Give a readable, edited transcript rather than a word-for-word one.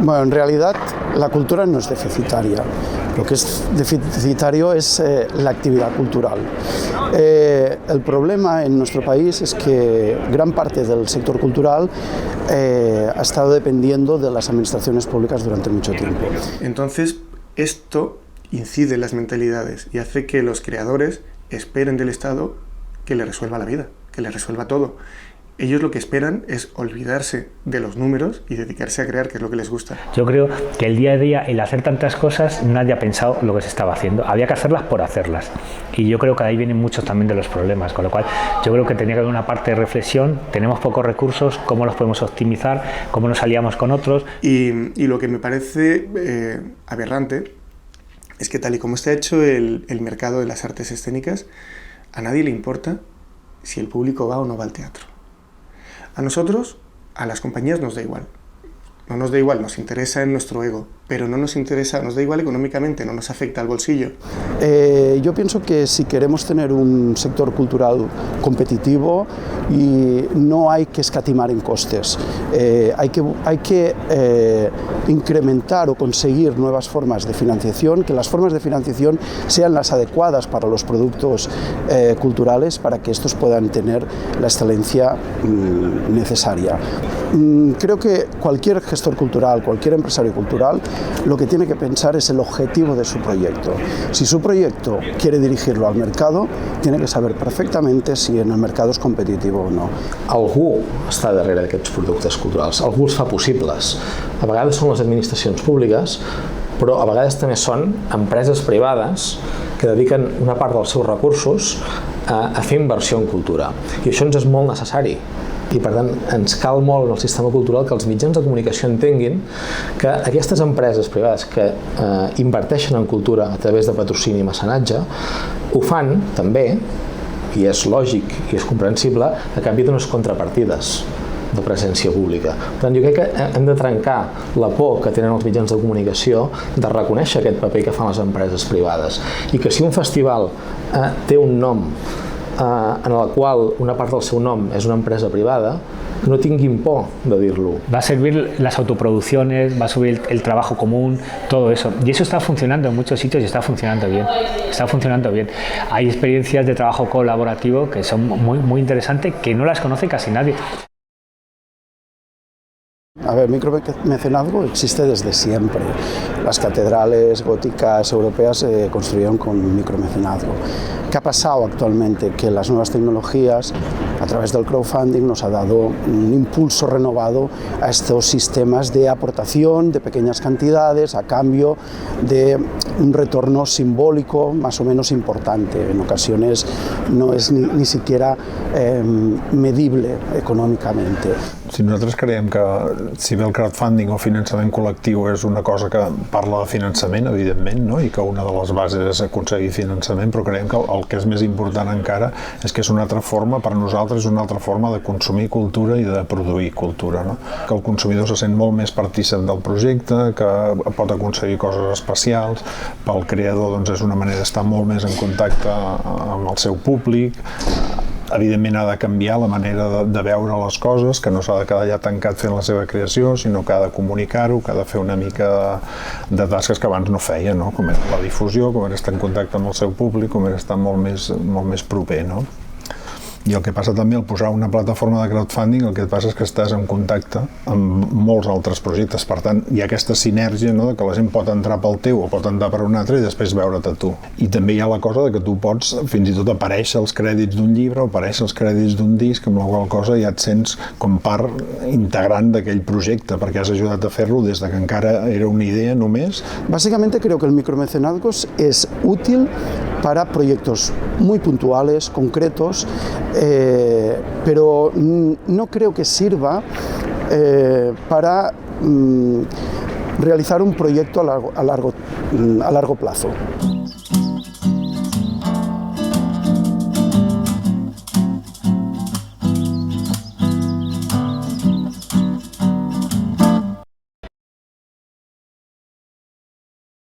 Bueno, en realidad la cultura no es deficitaria. Lo que es deficitario es la actividad cultural. El problema en nuestro país es que gran parte del sector cultural ha estado dependiendo de las administraciones públicas durante mucho tiempo. Entonces, esto incide en las mentalidades y hace que los creadores esperen del Estado que les resuelva la vida, que les resuelva todo. Ellos lo que esperan es olvidarse de los números y dedicarse a crear, que es lo que les gusta. Yo creo que el día a día, el hacer tantas cosas, nadie ha pensado lo que se estaba haciendo. Había que hacerlas por hacerlas. Y yo creo que ahí vienen muchos también de los problemas. Con lo cual, yo creo que tenía que haber una parte de reflexión. Tenemos pocos recursos, ¿cómo los podemos optimizar? ¿Cómo nos aliamos con otros? Y lo que me parece aberrante es que tal y como está hecho el mercado de las artes escénicas, a nadie le importa si el público va o no va al teatro. A nosotros, a las compañías nos da igual. No nos da igual, nos interesa en nuestro ego, pero no nos interesa, nos da igual económicamente, no nos afecta al bolsillo. Yo pienso que si queremos tener un sector cultural competitivo, y no hay que escatimar en costes, hay que incrementar o conseguir nuevas formas de financiación, que las formas de financiación sean las adecuadas para los productos culturales, para que estos puedan tener la excelencia necesaria. Creo que cualquier gestor cultural, cualquier empresario cultural, lo que tiene que pensar es el objetivo de su proyecto. Si su proyecto quiere dirigirlo al mercado, tiene que saber perfectament si en el mercado és competitiu o no. Algú està darrere d'aquests productes culturals, algú els fa possibles. A vegades són les administracions públiques, però a vegades també són empreses privades que dediquen una part dels seus recursos a fer inversió en cultura. I això ens és molt necessari. I per tant ens cal molt en el sistema cultural que els mitjans de comunicació entenguin que aquestes empreses privades que inverteixen en cultura a través de patrocini i mecenatge ho fan també, i és lògic i és comprensible, a canvi d'unes contrapartides de presència pública. Per tant, jo crec que hem de trencar la por que tenen els mitjans de comunicació de reconèixer aquest paper que fan les empreses privades i que si un festival té un nom en el qual una part del seu nom és una empresa privada, no tinguin por de dir-lo. Va a servir las autoproducciones, va a subir el trabajo común, todo eso. Y eso está funcionando en muchos sitios y está funcionando bien. Está funcionando bien. Hay experiencias de trabajo colaborativo que son muy interesantes, que no las conoce casi nadie. A ver, micromecenazgo existe desde siempre. Las catedrales góticas europeas se construyeron con micromecenazgo. ¿Qué ha pasado actualmente? Que las nuevas tecnologías, a través del crowdfunding, nos ha dado un impulso renovado a estos sistemas de aportación de pequeñas cantidades a cambio de un retorno simbólico más o menos importante. En ocasiones no es ni siquiera medible econòmicament. Si nosaltres creiem que si bé el crowdfunding o finançament col·lectiu és una cosa que parla de finançament, evidentment, no? I que una de les bases és aconseguir finançament, però creiem que el que és més important encara és que és una altra forma, per nosaltres és una altra forma de consumir cultura i de produir cultura, no? Que el consumidor se sent molt més partícip del projecte, que pot aconseguir coses especials, pel creador doncs, és una manera d'estar molt més en contacte amb el seu públic. Evidentment ha de canviar la manera de veure les coses, que no s'ha de quedar allà tancat fent la seva creació, sinó que ha de comunicar-ho, que ha de fer una mica de tasques que abans no feia, no? Com era la difusió, com era estar en contacte amb el seu públic, com era estar molt més proper, no? I el que passa també al posar una plataforma de crowdfunding, el que et passa és que estàs en contacte amb molts altres projectes. Per tant, hi ha aquesta sinergia, no?, de que la gent pot entrar pel teu o pot entrar per un altre i després veure't a tu. I també hi ha la cosa de que tu pots fins i tot aparèixer els crèdits d'un llibre o aparèixer els crèdits d'un disc, amb la qual cosa ja et sents com part integrant d'aquell projecte, perquè has ajudat a fer-lo des de que encara era una idea només. Básicamente creo que el micromecenazgo es útil para proyectos muy puntuales, concretos, pero no creo que sirva para realizar un proyecto a largo plazo.